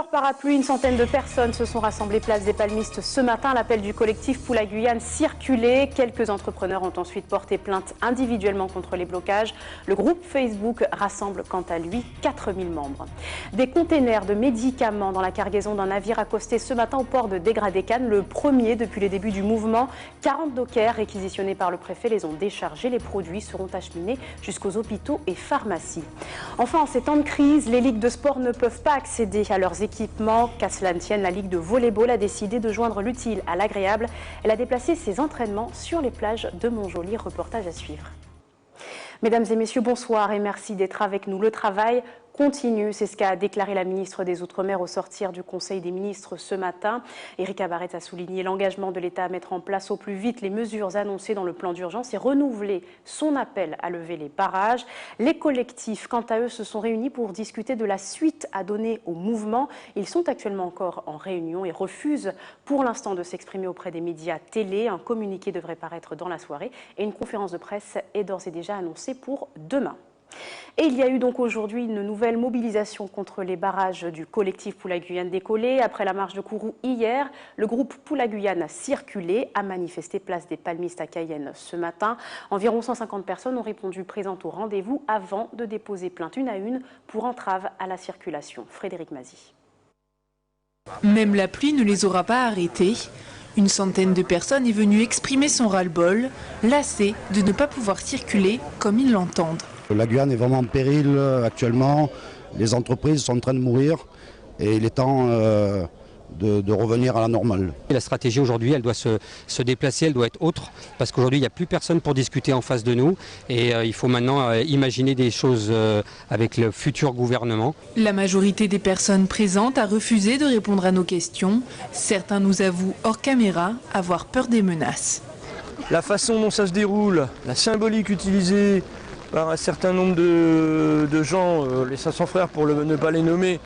leur parapluie, une centaine de personnes se sont rassemblées place des Palmistes ce matin à l'appel du collectif Pour la Guyane circulé. Quelques entrepreneurs ont ensuite porté plainte individuellement contre les blocages. Le groupe Facebook rassemble quant à lui 4000 membres. Des containers de médicaments dans la cargaison d'un navire accosté ce matin au port de Dégradé-Cannes, le premier depuis les débuts du mouvement. 40 dockers réquisitionnés par le préfet les ont déchargés. Les produits seront acheminés jusqu'aux hôpitaux et pharmacies. Enfin, en ces temps de crise, les ligues de sport ne peuvent pas accéder à leurs équipements. Qu'à cela ne tienne, la Ligue de volleyball a décidé de joindre l'utile à l'agréable. Elle a déplacé ses entraînements sur les plages de Montjoly. Reportage à suivre. Mesdames et messieurs, bonsoir et merci d'être avec nous. Le travail continue, c'est ce qu'a déclaré la ministre des Outre-mer au sortir du Conseil des ministres ce matin. Erika Barrette a souligné l'engagement de l'État à mettre en place au plus vite les mesures annoncées dans le plan d'urgence et renouvelé son appel à lever les barrages. Les collectifs, quant à eux, se sont réunis pour discuter de la suite à donner au mouvement. Ils sont actuellement encore en réunion et refusent pour l'instant de s'exprimer auprès des médias télé. Un communiqué devrait paraître dans la soirée et une conférence de presse est d'ores et déjà annoncée pour demain. Et il y a eu donc aujourd'hui une nouvelle mobilisation contre les barrages du collectif Pour la Guyane décollé. Après la marche de Kourou hier, le groupe Pour la Guyane circulé a manifesté place des Palmistes à Cayenne ce matin. Environ 150 personnes ont répondu présentes au rendez-vous avant de déposer plainte une à une pour entrave à la circulation. Frédéric Mazy. Même la pluie ne les aura pas arrêtés. Une centaine de personnes est venue exprimer son ras-le-bol, lassée de ne pas pouvoir circuler comme ils l'entendent. La Guyane est vraiment en péril actuellement, les entreprises sont en train de mourir et il est temps de revenir à la normale. La stratégie aujourd'hui, elle doit se déplacer, elle doit être autre, parce qu'aujourd'hui il n'y a plus personne pour discuter en face de nous et il faut maintenant imaginer des choses avec le futur gouvernement. La majorité des personnes présentes a refusé de répondre à nos questions. Certains nous avouent hors caméra avoir peur des menaces. La façon dont ça se déroule, la symbolique utilisée par un certain nombre de gens, les 500 frères pour ne pas les nommer,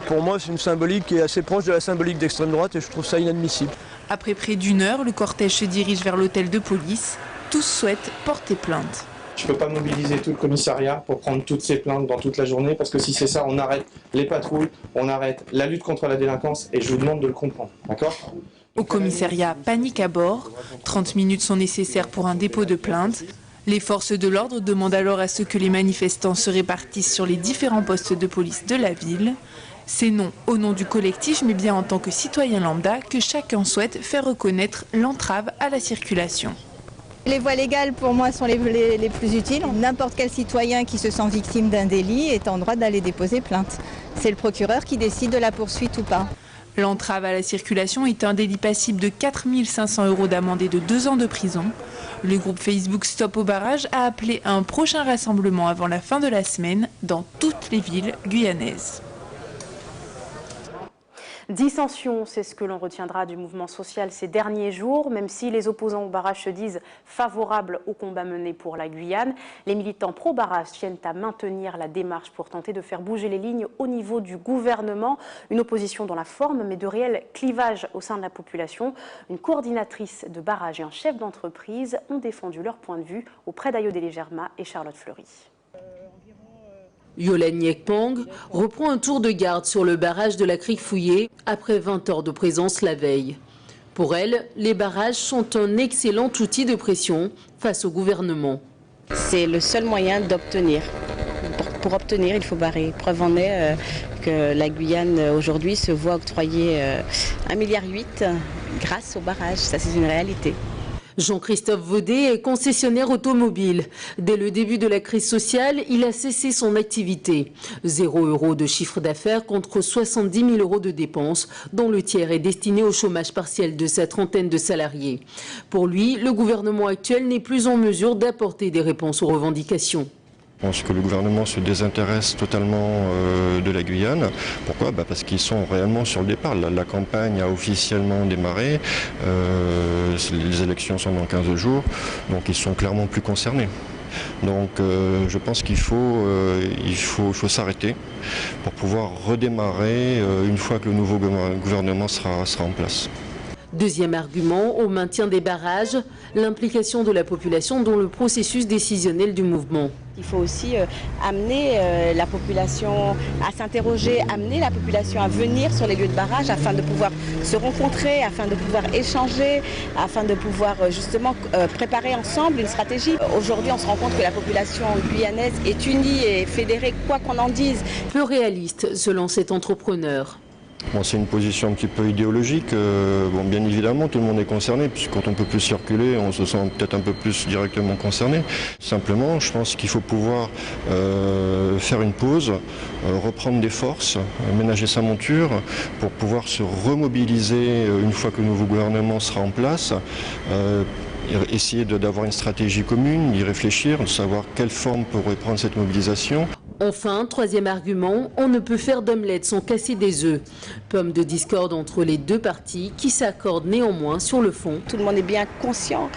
pour moi c'est une symbolique qui est assez proche de la symbolique d'extrême droite et je trouve ça inadmissible. Après près d'une heure, le cortège se dirige vers l'hôtel de police. Tous souhaitent porter plainte. Je ne peux pas mobiliser tout le commissariat pour prendre toutes ces plaintes dans toute la journée parce que si c'est ça, on arrête les patrouilles, on arrête la lutte contre la délinquance et je vous demande de le comprendre, d'accord ? Au commissariat, panique à bord. 30 minutes sont nécessaires pour un dépôt de plainte. Les forces de l'ordre demandent alors à ce que les manifestants se répartissent sur les différents postes de police de la ville. C'est non au nom du collectif, mais bien en tant que citoyen lambda, que chacun souhaite faire reconnaître l'entrave à la circulation. Les voies légales, pour moi, sont les plus utiles. N'importe quel citoyen qui se sent victime d'un délit est en droit d'aller déposer plainte. C'est le procureur qui décide de la poursuite ou pas. L'entrave à la circulation est un délit passible de 4 500 € d'amende et de 2 ans de prison. Le groupe Facebook Stop au barrage a appelé à un prochain rassemblement avant la fin de la semaine dans toutes les villes guyanaises. Dissension, c'est ce que l'on retiendra du mouvement social ces derniers jours. Même si les opposants au barrage se disent favorables au combat mené pour la Guyane, les militants pro-barrage tiennent à maintenir la démarche pour tenter de faire bouger les lignes au niveau du gouvernement. Une opposition dans la forme, mais de réels clivages au sein de la population. Une coordinatrice de barrage et un chef d'entreprise ont défendu leur point de vue auprès d'Ayodele Germa et Charlotte Fleury. Yolène Nyekpong reprend un tour de garde sur le barrage de la Crique Fouillée après 20 heures de présence la veille. Pour elle, les barrages sont un excellent outil de pression face au gouvernement. C'est le seul moyen d'obtenir. Pour obtenir, il faut barrer. Preuve en est que la Guyane aujourd'hui se voit octroyer 1,8 milliard grâce au barrage. Ça, c'est une réalité. Jean-Christophe Vaudet est concessionnaire automobile. Dès le début de la crise sociale, il a cessé son activité. 0 € de chiffre d'affaires contre 70 000 € de dépenses, dont le tiers est destiné au chômage partiel de sa trentaine de salariés. Pour lui, le gouvernement actuel n'est plus en mesure d'apporter des réponses aux revendications. Je pense que le gouvernement se désintéresse totalement de la Guyane. Pourquoi ? Parce qu'ils sont réellement sur le départ. La campagne a officiellement démarré, les élections sont dans 15 jours, donc ils sont clairement plus concernés. Donc je pense qu'il faut s'arrêter pour pouvoir redémarrer une fois que le nouveau gouvernement sera en place. Deuxième argument, au maintien des barrages, l'implication de la population dans le processus décisionnel du mouvement. Il faut aussi amener la population à s'interroger, amener la population à venir sur les lieux de barrage afin de pouvoir se rencontrer, afin de pouvoir échanger, afin de pouvoir justement préparer ensemble une stratégie. Aujourd'hui, on se rend compte que la population guyanaise est unie et fédérée, quoi qu'on en dise. Peu réaliste, selon cet entrepreneur. Bon, c'est une position un petit peu idéologique. Bon, bien évidemment, tout le monde est concerné, puisque quand on ne peut plus circuler, on se sent peut-être un peu plus directement concerné. Simplement, je pense qu'il faut pouvoir faire une pause, reprendre des forces, ménager sa monture, pour pouvoir se remobiliser une fois que le nouveau gouvernement sera en place. Essayer d'avoir une stratégie commune, y réfléchir, de savoir quelle forme pourrait prendre cette mobilisation. Enfin, troisième argument, on ne peut faire d'omelette sans casser des œufs. Pomme de discorde entre les deux parties qui s'accordent néanmoins sur le fond. Tout le monde est bien conscient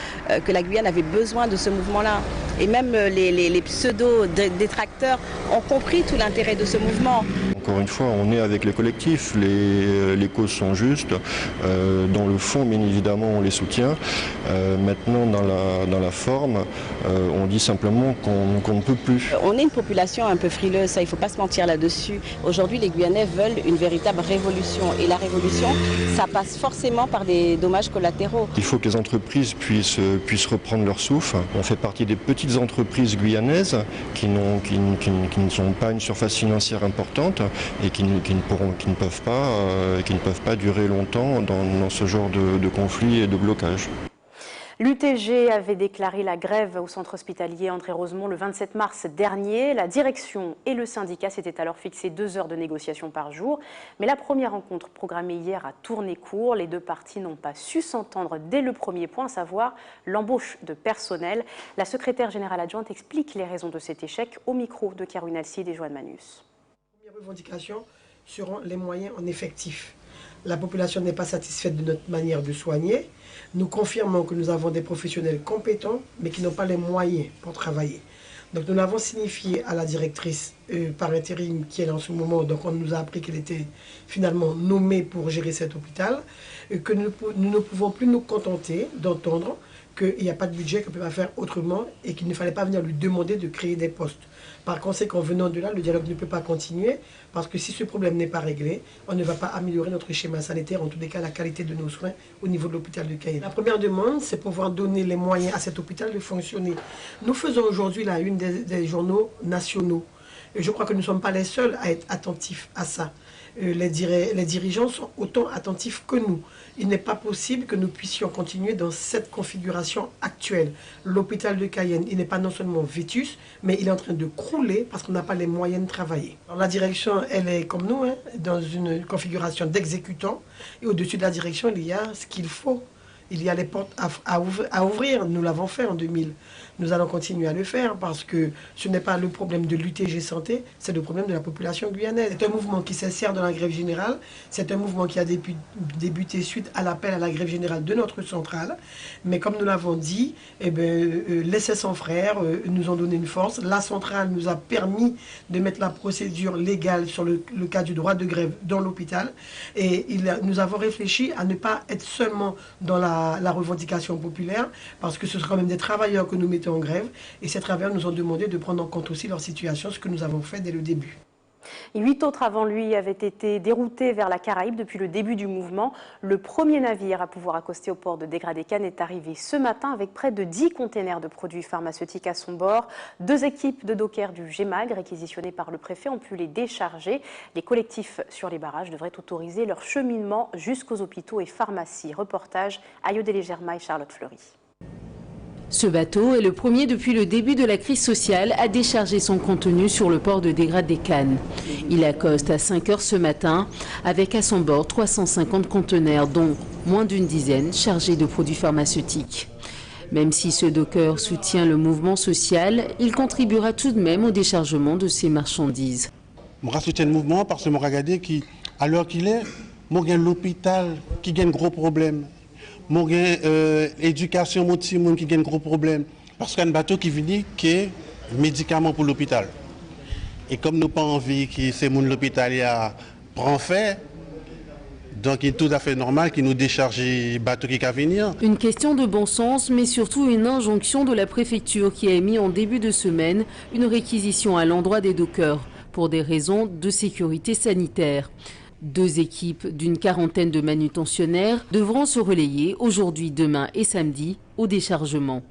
que la Guyane avait besoin de ce mouvement-là. Et même les pseudo-détracteurs ont compris tout l'intérêt de ce mouvement. Encore une fois, on est avec les collectifs, les causes sont justes. Dans le fond, bien évidemment, on les soutient. Maintenant, dans la forme, on dit simplement qu'on ne peut plus. On est une population un peu frileuse, ça, il ne faut pas se mentir là-dessus. Aujourd'hui, les Guyanais veulent une véritable révolution. Et la révolution, ça passe forcément par des dommages collatéraux. Il faut que les entreprises puissent reprendre leur souffle. On fait partie des petites entreprises guyanaises qui ne sont pas une surface financière importante et qui ne peuvent pas durer longtemps dans ce genre de conflit et de blocage. L'UTG avait déclaré la grève au centre hospitalier André Rosemont le 27 mars dernier. La direction et le syndicat s'étaient alors fixé 2 heures de négociation par jour. Mais la première rencontre programmée hier a tourné court. Les deux parties n'ont pas su s'entendre dès le premier point, à savoir l'embauche de personnel. La secrétaire générale adjointe explique les raisons de cet échec au micro de Caroline Alcide et Joanne Manus. Les premières revendications seront les moyens en effectif. La population n'est pas satisfaite de notre manière de soigner. Nous confirmons que nous avons des professionnels compétents, mais qui n'ont pas les moyens pour travailler. Donc nous l'avons signifié à la directrice par intérim qui est en ce moment. Donc on nous a appris qu'elle était finalement nommée pour gérer cet hôpital. Que nous ne pouvons plus nous contenter d'entendre qu'il n'y a pas de budget, qu'on ne peut pas faire autrement et qu'il ne fallait pas venir lui demander de créer des postes. Par conséquent, venant de là, le dialogue ne peut pas continuer parce que si ce problème n'est pas réglé, on ne va pas améliorer notre schéma sanitaire, en tous les cas la qualité de nos soins au niveau de l'hôpital de Cayenne. La première demande, c'est pouvoir donner les moyens à cet hôpital de fonctionner. Nous faisons aujourd'hui la une des journaux nationaux. Et je crois que nous ne sommes pas les seuls à être attentifs à ça. Les dirigeants sont autant attentifs que nous. Il n'est pas possible que nous puissions continuer dans cette configuration actuelle. L'hôpital de Cayenne, il n'est pas non seulement vétus, mais il est en train de crouler parce qu'on n'a pas les moyens de travailler. Alors, la direction, elle est comme nous, dans une configuration d'exécutant. Et au-dessus de la direction, il y a ce qu'il faut. Il y a les portes à ouvrir. Nous l'avons fait en 2000. Nous allons continuer à le faire parce que ce n'est pas le problème de l'UTG Santé, c'est le problème de la population guyanaise. C'est un mouvement qui s'insère dans la grève générale. C'est un mouvement qui a débuté suite à l'appel à la grève générale de notre centrale. Mais comme nous l'avons dit, les 700 frères nous ont donné une force. La centrale nous a permis de mettre la procédure légale sur le cas du droit de grève dans l'hôpital. Et nous avons réfléchi à ne pas être seulement dans la revendication populaire, parce que ce sont quand même des travailleurs que nous mettons en grève, et ces travailleurs nous ont demandé de prendre en compte aussi leur situation, ce que nous avons fait dès le début. 8 autres avant lui avaient été déroutés vers la Caraïbe depuis le début du mouvement. Le premier navire à pouvoir accoster au port de Dégradé-Cannes est arrivé ce matin avec près de 10 containers de produits pharmaceutiques à son bord. 2 équipes de dockers du GEMAG réquisitionnées par le préfet ont pu les décharger. Les collectifs sur les barrages devraient autoriser leur cheminement jusqu'aux hôpitaux et pharmacies. Reportage Ayodele Germa et Charlotte Fleury. Ce bateau est le premier depuis le début de la crise sociale à décharger son contenu sur le port de Dégradé-Cannes. Il accoste à 5 heures ce matin avec à son bord 350 conteneurs, dont moins d'une dizaine chargés de produits pharmaceutiques. Même si ce docker soutient le mouvement social, il contribuera tout de même au déchargement de ces marchandises. Je soutiens le mouvement parce que je regarde qui, à l'heure qu'il est, l'hôpital qui a un gros problème. L'éducation, qui a un gros problème. Parce qu'il y a un bateau qui vient qui est médicament pour l'hôpital. Et comme nous n'avons pas envie que ces gens de l'hôpital prennent fait, Donc il est tout à fait normal qu'ils nous déchargent les bateaux qui vont venir. Une question de bon sens, mais surtout une injonction de la préfecture qui a émis en début de semaine une réquisition à l'endroit des dockers pour des raisons de sécurité sanitaire. 2 équipes d'une quarantaine de manutentionnaires devront se relayer aujourd'hui, demain et samedi au déchargement.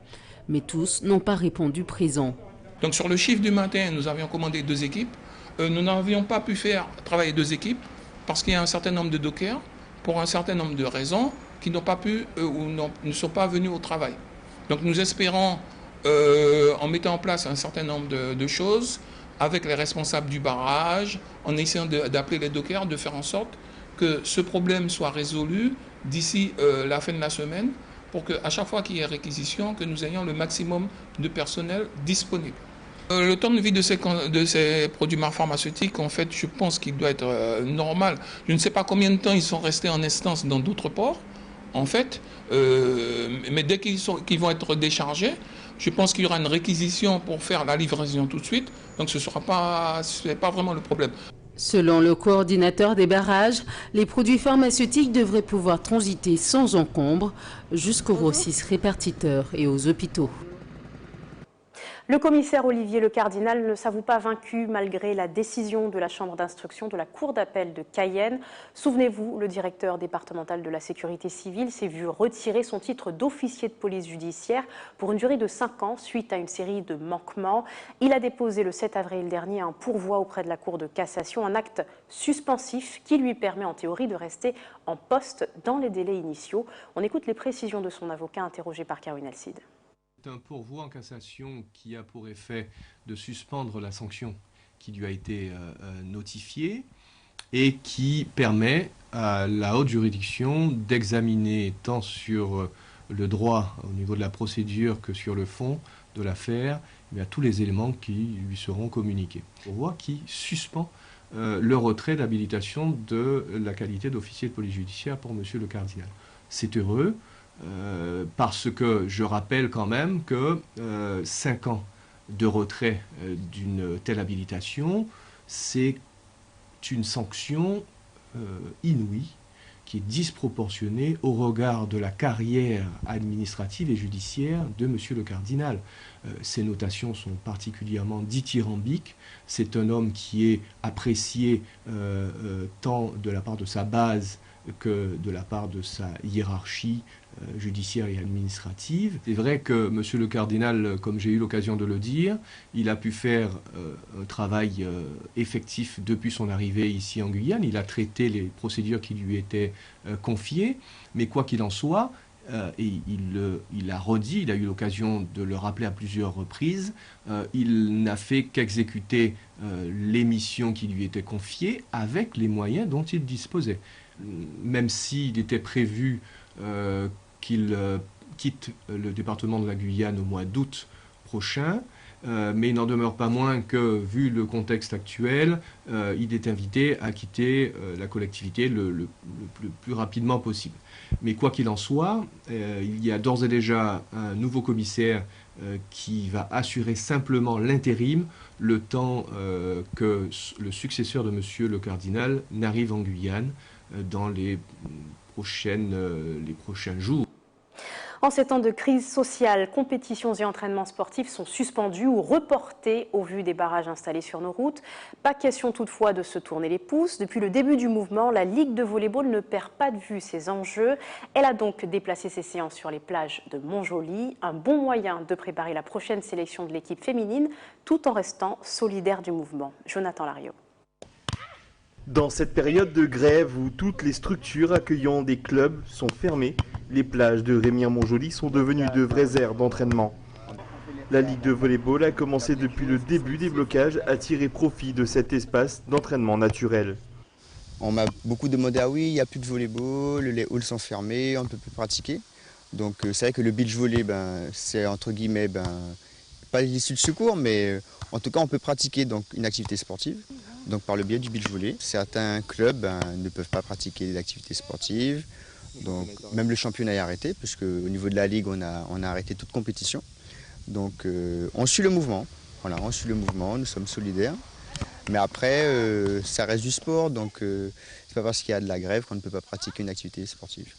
Mais tous n'ont pas répondu présent. Donc sur le chiffre du matin, nous avions commandé 2 équipes. Nous n'avions pas pu faire travailler 2 équipes parce qu'il y a un certain nombre de dockers, pour un certain nombre de raisons, qui n'ont pas pu ou ne sont pas venus au travail. Donc nous espérons, en mettant en place un certain nombre de choses, avec les responsables du barrage, en essayant d'appeler les dockers, de faire en sorte que ce problème soit résolu d'ici la fin de la semaine, pour qu'à chaque fois qu'il y ait réquisition, que nous ayons le maximum de personnel disponible. Le temps de vie de ces produits pharmaceutiques, en fait, je pense qu'il doit être normal. Je ne sais pas combien de temps ils sont restés en instance dans d'autres ports, en fait, mais dès qu'ils vont être déchargés, je pense qu'il y aura une réquisition pour faire la livraison tout de suite, donc ce n'est pas vraiment le problème. Selon le coordinateur des barrages, les produits pharmaceutiques devraient pouvoir transiter sans encombre jusqu'aux grossistes répartiteurs et aux hôpitaux. Le commissaire Olivier Le Cardinal ne s'avoue pas vaincu malgré la décision de la chambre d'instruction de la cour d'appel de Cayenne. Souvenez-vous, le directeur départemental de la sécurité civile s'est vu retirer son titre d'officier de police judiciaire pour une durée de 5 ans suite à une série de manquements. Il a déposé le 7 avril dernier un pourvoi auprès de la cour de cassation, un acte suspensif qui lui permet en théorie de rester en poste dans les délais initiaux. On écoute les précisions de son avocat interrogé par Caroline Alcide. C'est un pourvoi en cassation qui a pour effet de suspendre la sanction qui lui a été notifiée et qui permet à la haute juridiction d'examiner tant sur le droit au niveau de la procédure que sur le fond de l'affaire tous les éléments qui lui seront communiqués. Pourvoi qui suspend le retrait d'habilitation de la qualité d'officier de police judiciaire pour M. Le Cardinal. C'est heureux. Parce que je rappelle quand même que 5 ans de retrait d'une telle habilitation, c'est une sanction inouïe qui est disproportionnée au regard de la carrière administrative et judiciaire de M. Le Cardinal. Ces notations sont particulièrement dithyrambiques. C'est un homme qui est apprécié tant de la part de sa base que de la part de sa hiérarchie judiciaire et administrative. C'est vrai que M. le Cardinal, comme j'ai eu l'occasion de le dire, il a pu faire un travail effectif depuis son arrivée ici en Guyane. Il a traité les procédures qui lui étaient confiées, mais quoi qu'il en soit, et il a redit, il a eu l'occasion de le rappeler à plusieurs reprises, il n'a fait qu'exécuter les missions qui lui étaient confiées avec les moyens dont il disposait. Même s'il était prévu qu'il quitte le département de la Guyane au mois d'août prochain, mais il n'en demeure pas moins que, vu le contexte actuel, il est invité à quitter la collectivité le plus rapidement possible. Mais quoi qu'il en soit, il y a d'ores et déjà un nouveau commissaire qui va assurer simplement l'intérim le temps que le successeur de M. le Cardinal n'arrive en Guyane dans les prochains jours. En ces temps de crise sociale, compétitions et entraînements sportifs sont suspendus ou reportés au vu des barrages installés sur nos routes. Pas question toutefois de se tourner les pouces. Depuis le début du mouvement, la Ligue de volleyball ne perd pas de vue ses enjeux. Elle a donc déplacé ses séances sur les plages de Montjoly. Un bon moyen de préparer la prochaine sélection de l'équipe féminine tout en restant solidaire du mouvement. Jonathan Lariot. Dans cette période de grève où toutes les structures accueillant des clubs sont fermées, les plages de Remire-Montjoly sont devenues de vraies aires d'entraînement. La Ligue de volleyball a commencé depuis le début des blocages à tirer profit de cet espace d'entraînement naturel. On m'a beaucoup demandé, ah oui, il n'y a plus de volleyball, les halls sont fermés, on ne peut plus pratiquer. Donc c'est vrai que le beach volley, c'est entre guillemets, pas l'issue de secours, mais en tout cas on peut pratiquer donc, une activité sportive. Donc par le biais du beach volley. Certains clubs ne peuvent pas pratiquer des activités sportives. Donc même le championnat est arrêté, puisque au niveau de la Ligue, on a arrêté toute compétition. Donc on suit le mouvement. Voilà, on suit le mouvement, nous sommes solidaires. Mais après, ça reste du sport, donc pas parce qu'il y a de la grève qu'on ne peut pas pratiquer une activité sportive.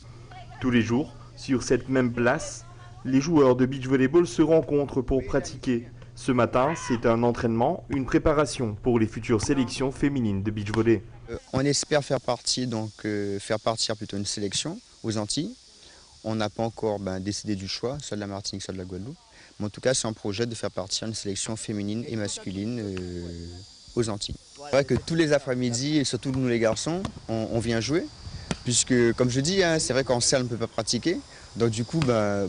Tous les jours, sur cette même place, les joueurs de beach volleyball se rencontrent pour pratiquer. Ce matin, c'est un entraînement, une préparation pour les futures sélections féminines de beach volley. On espère faire partir plutôt une sélection aux Antilles. On n'a pas encore décidé du choix, soit de la Martinique, soit de la Guadeloupe. Mais en tout cas, c'est un projet de faire partir une sélection féminine et masculine aux Antilles. C'est vrai que tous les après-midi, et surtout nous les garçons, on vient jouer. Puisque, comme je dis, c'est vrai qu'en salle, on ne peut pas pratiquer. Donc du coup,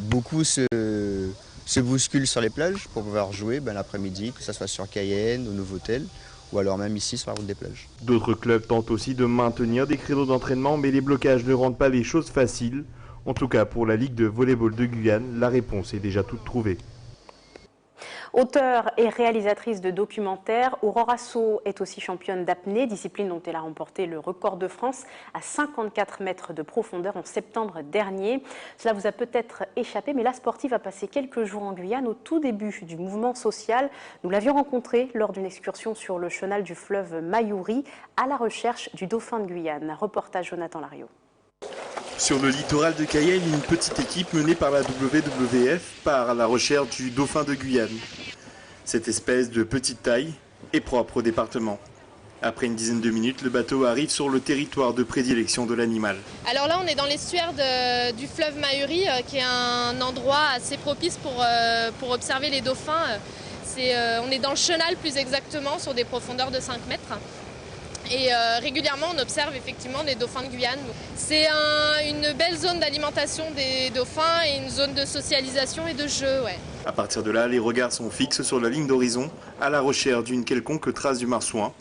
beaucoup se bousculent sur les plages pour pouvoir jouer l'après-midi, que ce soit sur Cayenne, au Novotel, ou alors même ici sur la route des plages. D'autres clubs tentent aussi de maintenir des créneaux d'entraînement, mais les blocages ne rendent pas les choses faciles. En tout cas, pour la Ligue de volleyball de Guyane, la réponse est déjà toute trouvée. Auteure et réalisatrice de documentaires, Aurora So est aussi championne d'apnée, discipline dont elle a remporté le record de France à 54 mètres de profondeur en septembre dernier. Cela vous a peut-être échappé, mais la sportive a passé quelques jours en Guyane au tout début du mouvement social. Nous l'avions rencontrée lors d'une excursion sur le chenal du fleuve Mayouri à la recherche du dauphin de Guyane. Reportage Jonathan Lariot. Sur le littoral de Cayenne, une petite équipe menée par la WWF part à la recherche du dauphin de Guyane. Cette espèce de petite taille est propre au département. Après une dizaine de minutes, le bateau arrive sur le territoire de prédilection de l'animal. Alors là, on est dans l'estuaire du fleuve Mayouri, qui est un endroit assez propice pour observer les dauphins. On est dans le chenal plus exactement, sur des profondeurs de 5 mètres. Et régulièrement, on observe effectivement des dauphins de Guyane. C'est une belle zone d'alimentation des dauphins et une zone de socialisation et de jeu. Ouais. À partir de là, les regards sont fixes sur la ligne d'horizon, à la recherche d'une quelconque trace du marsouin.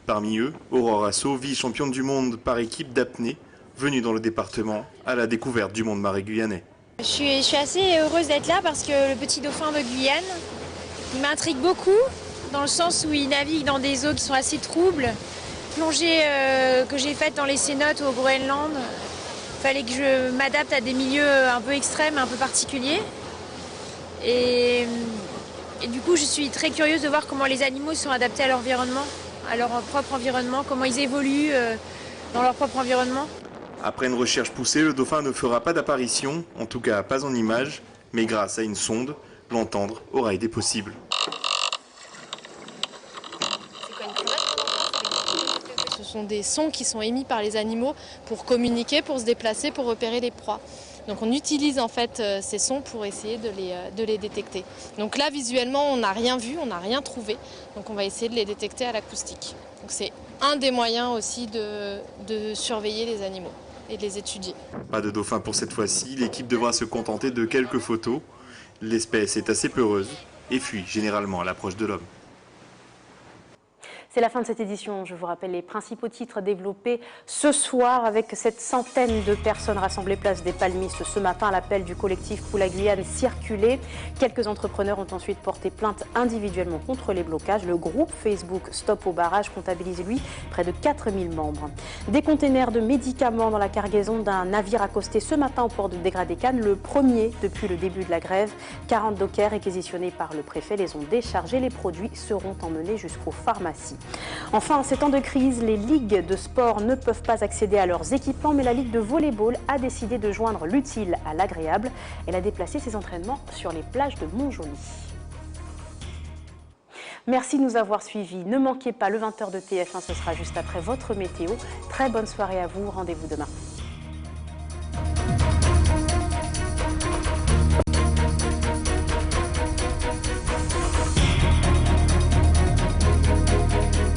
Parmi eux, Aurora So, vice-championne du monde par équipe d'apnée, venue dans le département à la découverte du monde marais guyanais. Je suis assez heureuse d'être là parce que le petit dauphin de Guyane, il m'intrigue beaucoup, dans le sens où il navigue dans des eaux qui sont assez troubles. Plongée que j'ai faite dans les cénotes au Groenland, il fallait que je m'adapte à des milieux un peu extrêmes, un peu particuliers. Et du coup, je suis très curieuse de voir comment les animaux sont adaptés à l'environnement, à leur propre environnement, comment ils évoluent dans leur propre environnement. Après une recherche poussée, le dauphin ne fera pas d'apparition, en tout cas pas en image, mais grâce à une sonde, l'entendre aura été possible. Ce sont des sons qui sont émis par les animaux pour communiquer, pour se déplacer, pour repérer les proies. Donc on utilise en fait ces sons pour essayer de les détecter. Donc là visuellement on n'a rien vu, on n'a rien trouvé, donc on va essayer de les détecter à l'acoustique. Donc c'est un des moyens aussi de surveiller les animaux et de les étudier. Pas de dauphin pour cette fois-ci, l'équipe devra se contenter de quelques photos. L'espèce est assez peureuse et fuit généralement à l'approche de l'homme. C'est la fin de cette édition. Je vous rappelle les principaux titres développés ce soir avec cette centaine de personnes rassemblées place des Palmistes ce matin à l'appel du collectif Pour la Guyane circulé. Quelques entrepreneurs ont ensuite porté plainte individuellement contre les blocages. Le groupe Facebook Stop au barrage comptabilise, lui, près de 4000 membres. Des containers de médicaments dans la cargaison d'un navire accosté ce matin au port de Dégradé-Cannes, le premier depuis le début de la grève. 40 dockers réquisitionnés par le préfet les ont déchargés. Les produits seront emmenés jusqu'aux pharmacies. Enfin, en ces temps de crise, les ligues de sport ne peuvent pas accéder à leurs équipements, mais la Ligue de volleyball a décidé de joindre l'utile à l'agréable. Elle a déplacé ses entraînements sur les plages de Montjoly. Merci de nous avoir suivis. Ne manquez pas le 20h de TF1, ce sera juste après votre météo. Très bonne soirée à vous, rendez-vous demain.